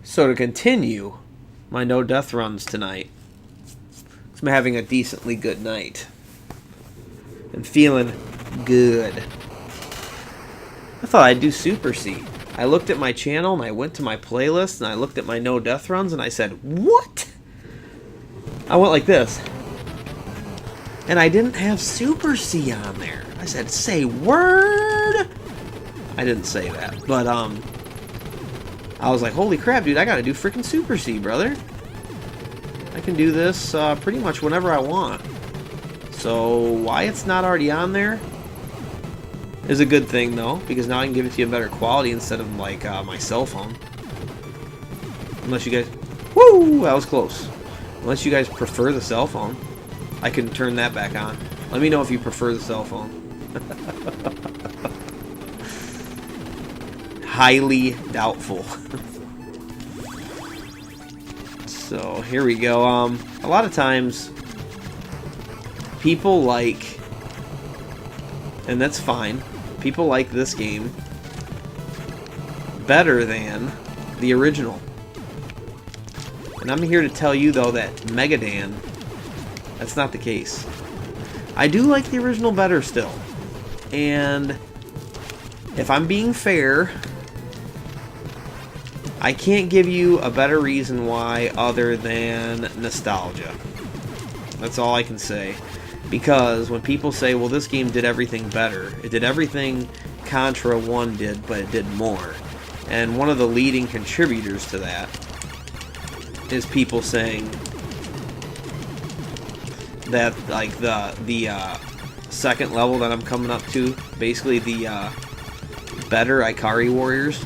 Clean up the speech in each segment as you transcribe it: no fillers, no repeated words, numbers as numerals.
So to continue my no death runs tonight, I'm having a decently good night and feeling good. I thought I'd do Super C. I looked at my channel and I went to my playlist and I looked at my no death runs and I said, what? I went like this. And I didn't have Super C on there. I said, say word. I didn't say that, but I was like, holy crap, dude, I gotta do freaking Super C, brother. I can do this pretty much whenever I want. So why it's not already on there is a good thing, though, because now I can give it to you in better quality instead of like my cell phone. Unless you guys, woo, that was close. Unless you guys prefer the cell phone, I can turn that back on. Let me know if you prefer the cell phone. Highly doubtful. So here we go. A lot of times people like, and that's fine, people like this game better than the original. And I'm here to tell you though that Megadan, that's not the case. I do like the original better still. And if I'm being fair, I can't give you a better reason why other than nostalgia. That's all I can say. Because when people say, well, this game did everything better, it did everything Contra 1 did, but it did more. And one of the leading contributors to that is people saying that, like, the second level that I'm coming up to, basically the better Ikari Warriors,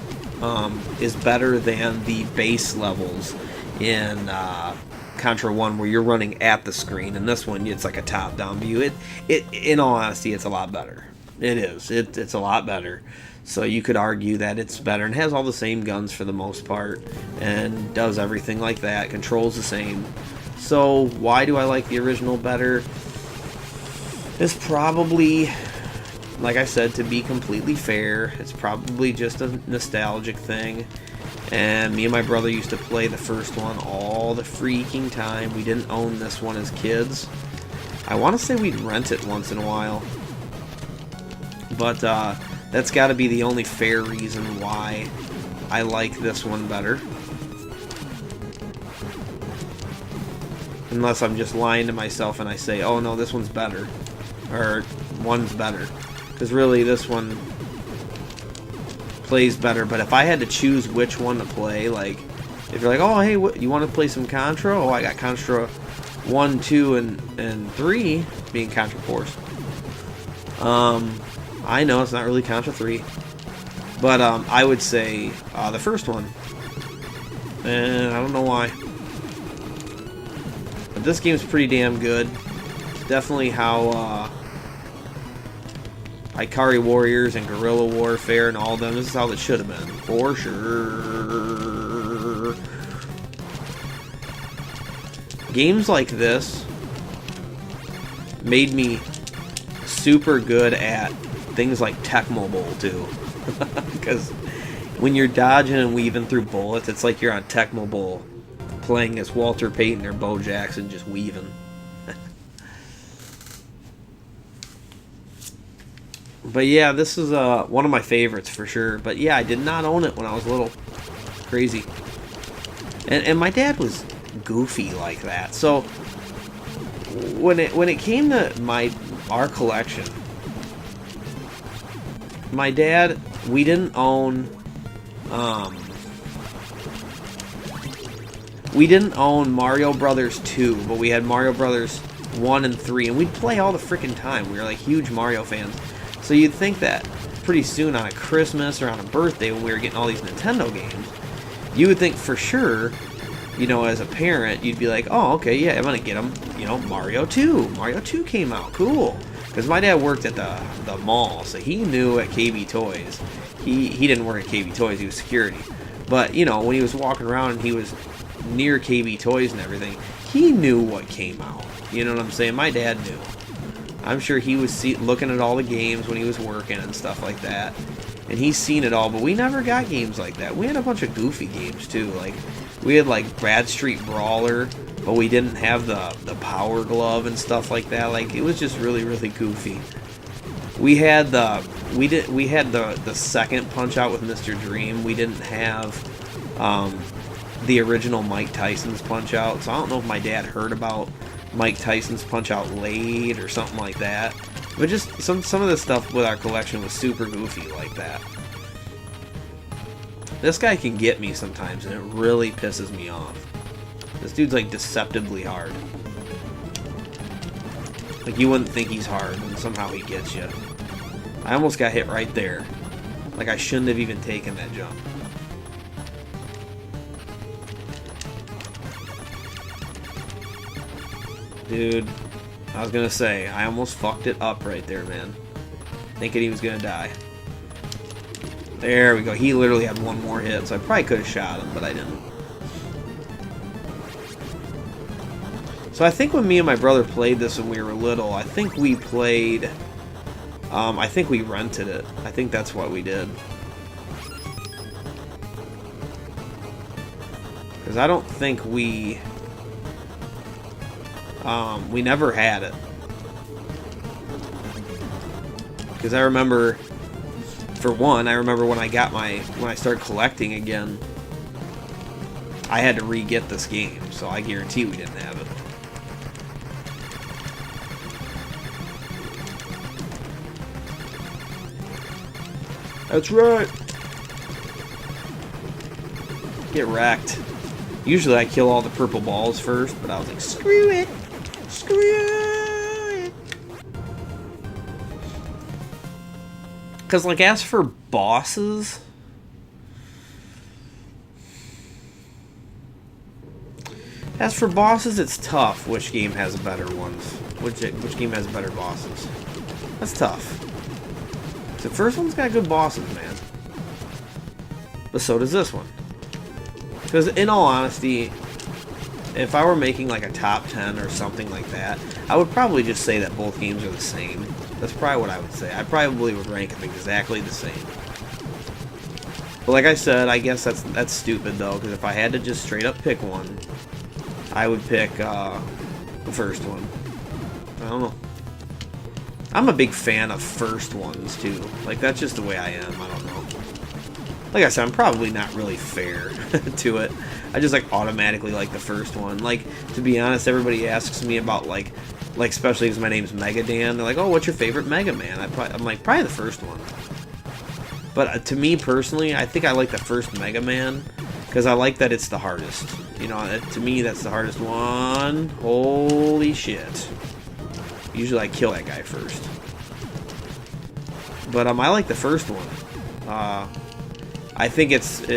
is better than the base levels in Contra 1 where you're running at the screen. And this one, it's like a top-down view. It in all honesty, it's a lot better. It is. It's a lot better. So you could argue that it's better and has all the same guns for the most part and does everything like that. Controls the same. So why do I like the original better? It's probably, like I said, to be completely fair, it's probably just a nostalgic thing. And me and my brother used to play the first one all the freaking time. We didn't own this one as kids. I want to say we'd rent it once in a while. But that's got to be the only fair reason why I like this one better. Unless I'm just lying to myself and I say, oh no, this one's better. Or one's better. Because really, this one plays better. But if I had to choose which one to play, like, if you're like, oh, hey, you want to play some Contra? Oh, I got Contra 1, 2, and 3 being Contra Force. I know it's not really Contra 3. But I would say the first one. And I don't know why. But this game's pretty damn good. It's definitely how Ikari Warriors and Guerrilla Warfare and all of them, this is how it should have been, for sure. Games like this made me super good at things like Tecmo Bowl too. Because when you're dodging and weaving through bullets, it's like you're on Tecmo Bowl playing as Walter Payton or Bo Jackson, just weaving. But yeah, this is one of my favorites for sure. But yeah, I did not own it when I was little. Crazy. And my dad was goofy like that. So when it came to our collection, my dad, we didn't own Mario Brothers 2, but we had Mario Brothers 1 and 3, and we'd play all the freaking time. We were like huge Mario fans. So you'd think that pretty soon on a Christmas or on a birthday when we were getting all these Nintendo games, you would think for sure, you know, as a parent, you'd be like, oh, okay, yeah, I'm going to get them, you know, Mario 2. Mario 2 came out, cool. Because my dad worked at the mall, so he knew at KB Toys. He didn't work at KB Toys, he was security. But, you know, when he was walking around and he was near KB Toys and everything, he knew what came out. You know what I'm saying? My dad knew. I'm sure he was looking at all the games when he was working and stuff like that. and he's seen it all, but we never got games like that. We had a bunch of goofy games too. Like we had like Bad Street Brawler, but we didn't have the Power Glove and stuff like that. Like it was just really goofy. We had the second Punch Out with Mr. Dream. We didn't have the original Mike Tyson's Punch Out, so I don't know if my dad heard about Mike Tyson's Punch Out late or something like that. But just some of the stuff with our collection was super goofy like that. This guy can get me sometimes, and it really pisses me off. This dude's like deceptively hard. Like you wouldn't think he's hard, and somehow he gets you. I almost got hit right there. Like I shouldn't have even taken that jump. Dude, I was gonna say, I almost fucked it up right there, man. Thinking he was gonna die. There we go. He literally had one more hit, so I probably could have shot him, but I didn't. So I think when me and my brother played this when we were little, I think we played... I think we rented it. I think that's what we did. Because I don't think we never had it. Because I remember, for one, I remember when I started collecting again, I had to re-get this game, so I guarantee we didn't have it. That's right. Get wrecked. Usually I kill all the purple balls first, but I was like, screw it. Screw it. Because, like, as for bosses... it's tough which game has better ones. Which game has better bosses. That's tough. The first one's got good bosses, man. But so does this one. Because in all honesty, if I were making like a top 10 or something like that, I would probably just say that both games are the same. That's probably what I would say. I probably would rank them exactly the same. But like I said, I guess that's stupid though, because if I had to just straight up pick one, I would pick the first one. I don't know. I'm a big fan of first ones, too. Like, that's just the way I am. I don't know. Like I said, I'm probably not really fair to it. I just, like, automatically like the first one. Like, to be honest, everybody asks me about, like especially because my name's Mega Dan. They're like, oh, what's your favorite Mega Man? I'm like, probably the first one. But to me, personally, I think I like the first Mega Man because I like that it's the hardest. You know, to me, that's the hardest one. Holy shit. Usually I kill that guy first. But I like the first one. I think it's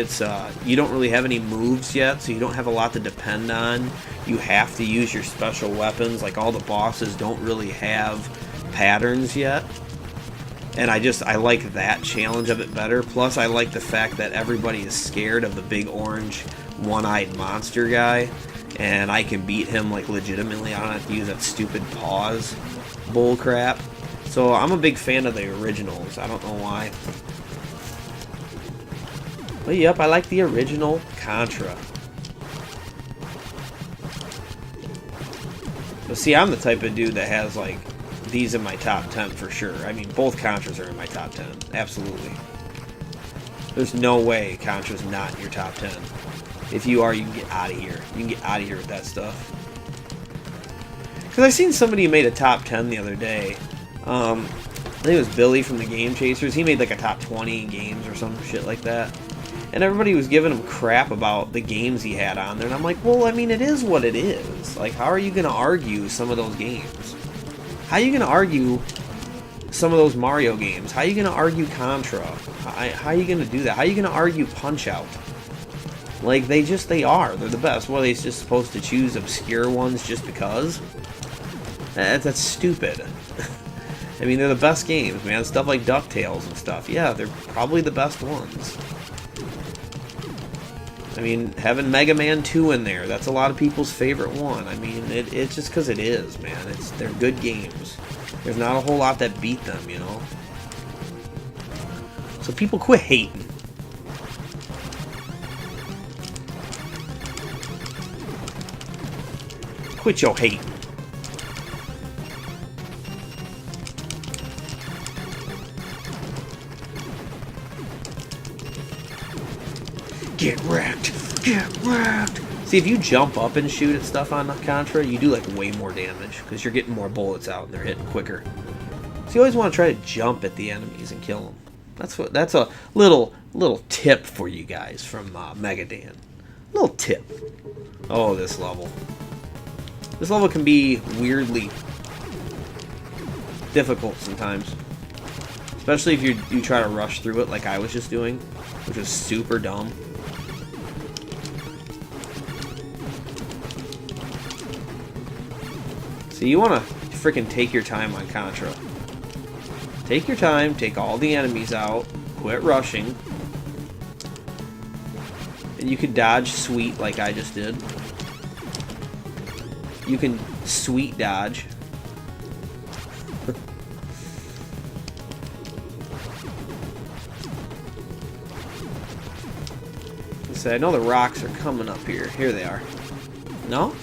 you don't really have any moves yet, so you don't have a lot to depend on. You have to use your special weapons. Like all the bosses don't really have patterns yet. And I like that challenge of it better. Plus I like the fact that everybody is scared of the big orange one-eyed monster guy. And I can beat him, like, legitimately. I don't have to use that stupid pause bullcrap. So I'm a big fan of the originals. I don't know why. But yep, I like the original Contra. But see, I'm the type of dude that has, like, these in my top 10 for sure. I mean, both Contras are in my top 10. Absolutely. There's no way Contra's not in your top 10. If you are, you can get out of here. You can get out of here with that stuff. Because I seen somebody who made a top 10 the other day. I think it was Billy from the Game Chasers. He made like a top 20 games or some shit like that. And everybody was giving him crap about the games he had on there. And I'm like, well, I mean, it is what it is. Like, how are you going to argue some of those games? How are you going to argue some of those Mario games? How are you going to argue Contra? How are you going to do that? How are you going to argue Punch-Out? Like, they are. They're the best. What, are they just supposed to choose obscure ones just because? That's stupid. I mean, they're the best games, man. Stuff like DuckTales and stuff. Yeah, they're probably the best ones. I mean, having Mega Man 2 in there, that's a lot of people's favorite one. I mean, it's just because it is, man. They're good games. There's not a whole lot that beat them, you know? So people quit hating. Quit your hating. Get wrecked! Get wrecked! See, if you jump up and shoot at stuff on Contra, you do like way more damage because you're getting more bullets out and they're hitting quicker. So you always want to try to jump at the enemies and kill them. That's a little tip for you guys from Megadan. Little tip. Oh, this level. This level can be weirdly difficult sometimes, especially if you try to rush through it like I was just doing, which was super dumb. So you want to freaking take your time on Contra. Take your time, take all the enemies out, quit rushing. And you can dodge sweet like I just did. You can sweet dodge. So I know the rocks are coming up here. Here they are. No?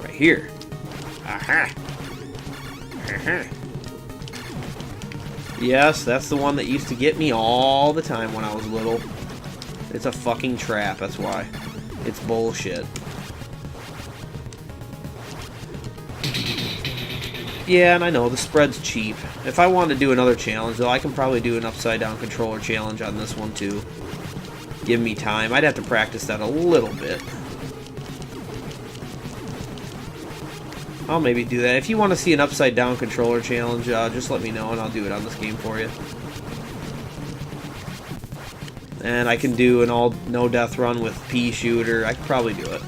Right here. Aha! Aha! Yes, that's the one that used to get me all the time when I was little. It's a fucking trap, that's why. It's bullshit. Yeah, and I know, the spread's cheap. If I want to do another challenge, though, I can probably do an upside-down controller challenge on this one, too. Give me time. I'd have to practice that a little bit. I'll maybe do that. If you want to see an upside-down controller challenge, just let me know, and I'll do it on this game for you. And I can do an all-no-death run with pea shooter. I could probably do it.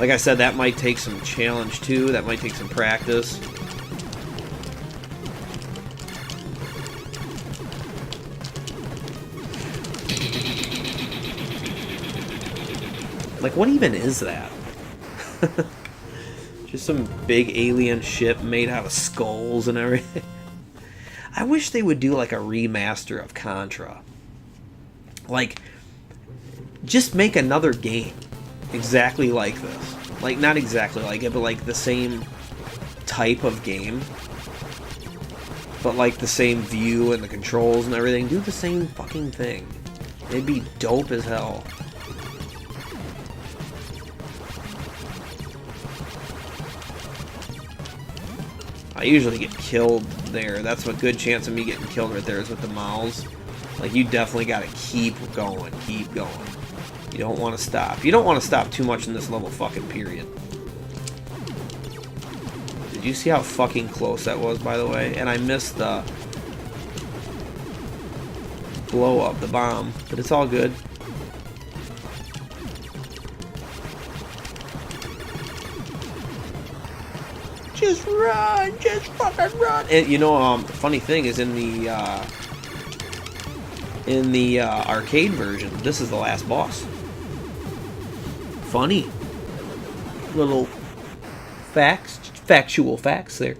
Like I said, that might take some challenge, too. That might take some practice. Like, what even is that? Just some big alien ship made out of skulls and everything. I wish they would do, like, a remaster of Contra. Like, just make another game exactly like this. Like, not exactly like it, but like the same type of game. But like the same view and the controls and everything. Do the same fucking thing. It'd be dope as hell. I usually get killed there. That's a good chance of me getting killed right there is with the mouths. Like, you definitely gotta keep going, keep going. You don't want to stop. You don't want to stop too much in this level fucking period. Did you see how fucking close that was, by the way? And I missed the blow up, the bomb. But it's all good. Just run! Just fucking run! And, you know, the funny thing is in the arcade version, this is the last boss. Funny. Little factual facts there.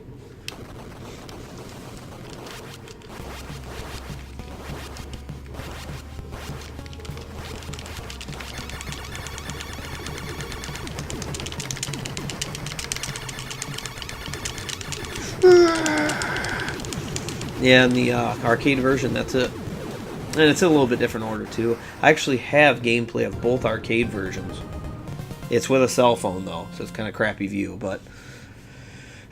Yeah, in the arcade version, that's it. And it's in a little bit different order, too. I actually have gameplay of both arcade versions. It's with a cell phone, though, so it's kind of crappy view, but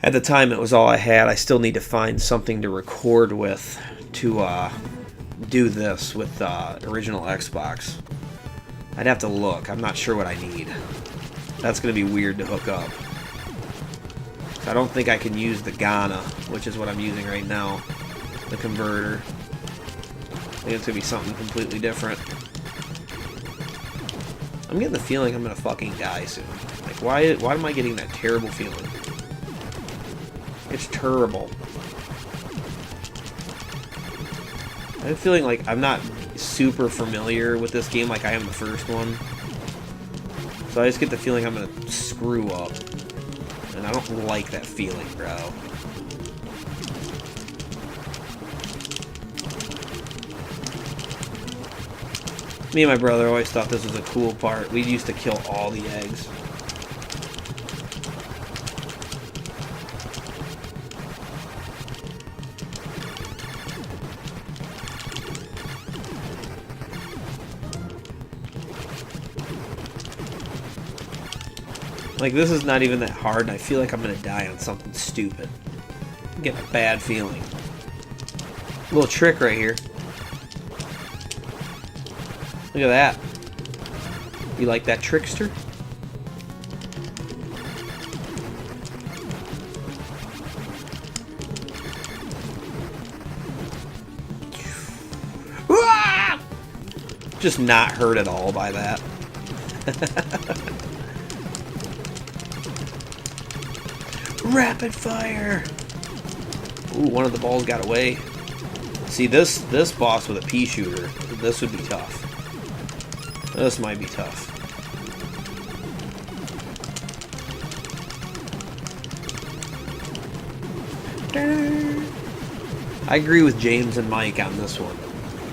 at the time it was all I had. I still need to find something to record with to do this with original Xbox. I'd have to look. I'm not sure what I need. That's going to be weird to hook up. I don't think I can use the Ghana, which is what I'm using right now, the converter. I think it's going to be something completely different. I'm getting the feeling I'm going to fucking die soon. Like, why am I getting that terrible feeling? It's terrible. I have a feeling like I'm not super familiar with this game like I am the first one. So I just get the feeling I'm going to screw up. And I don't like that feeling, bro. Me and my brother always thought this was a cool part. We used to kill all the eggs. Like, this is not even that hard, and I feel like I'm gonna die on something stupid. I'm getting a bad feeling. Little trick right here. Look at that. You like that, trickster? Just not hurt at all by that. Rapid fire! Ooh, one of the balls got away. See, this boss with a pea shooter, this would be tough. This might be tough. I agree with James and Mike on this one.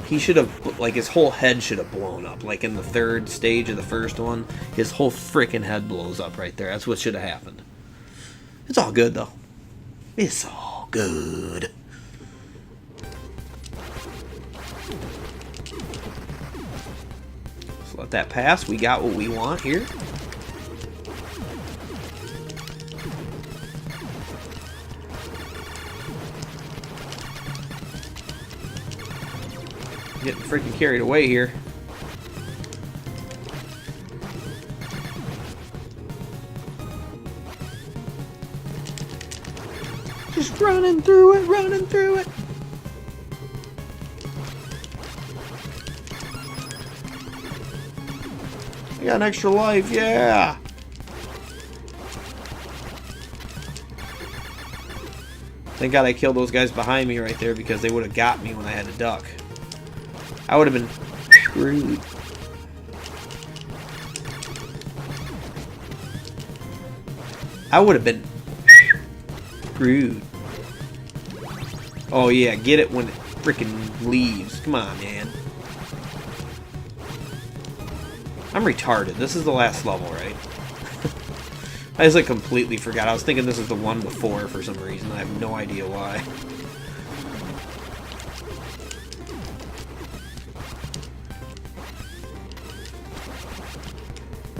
He should have, like, his whole head should have blown up. Like in the third stage of the first one, his whole freaking head blows up right there. That's what should have happened. It's all good, though. It's all good. Let's let that pass. We got what we want here. Getting freaking carried away here. Just running through it, running through it. I got an extra life, yeah. Thank God I killed those guys behind me right there, because they would have got me when I had to duck. I would have been screwed. I would have been screwed. Oh yeah, get it when it freaking leaves. Come on, man. I'm retarded. This is the last level, right? I just like completely forgot. I was thinking this is the one before for some reason. I have no idea why.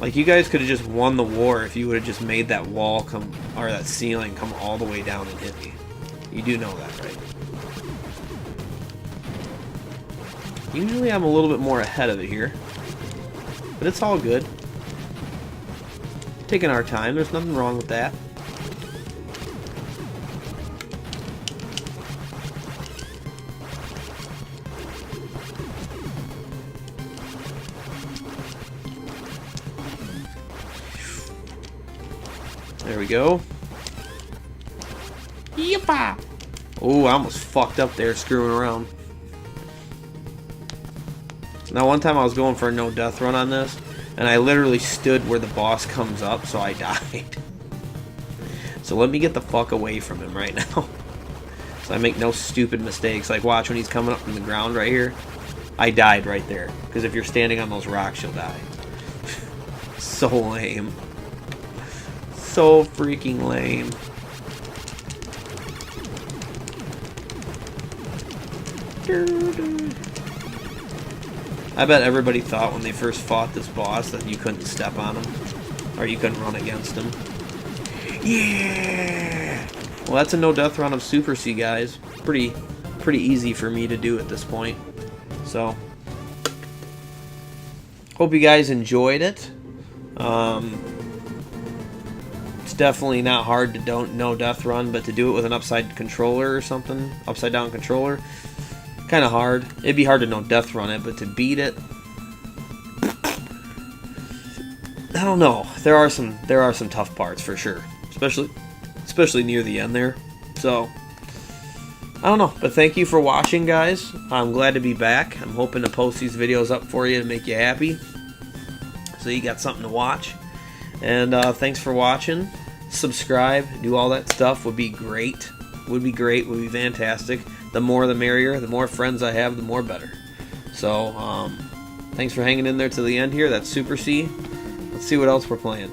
Like, you guys could have just won the war if you would have just made that wall come, or that ceiling come all the way down and hit me. You do know that, right? Usually I'm a little bit more ahead of it here. But it's all good. Taking our time, there's nothing wrong with that. There we go. Yippa! Oh, I almost fucked up there screwing around. Now, one time I was going for a no death run on this, and I literally stood where the boss comes up, so I died. So let me get the fuck away from him right now. So I make no stupid mistakes. Like, watch when he's coming up from the ground right here. I died right there. Because if you're standing on those rocks, you'll die. So lame. So freaking lame. I bet everybody thought when they first fought this boss that you couldn't step on him. Or you couldn't run against him. Yeah! Well, that's a no death run of Super C, guys. Pretty easy for me to do at this point. So, hope you guys enjoyed it. It's definitely not hard to no death run, but to do it with an upside controller or something, upside down controller, kind of hard. It'd be hard to no death run it, but to beat it, I don't know. There are some tough parts for sure, especially near the end there. So I don't know, but thank you for watching, guys. I'm glad to be back. I'm hoping to post these videos up for you to make you happy, so you got something to watch. And thanks for watching. Subscribe, do all that stuff would be great. Would be fantastic. The more the merrier. The more friends I have, the more better. So Thanks for hanging in there to the end here. That's Super C. Let's see what else we're playing.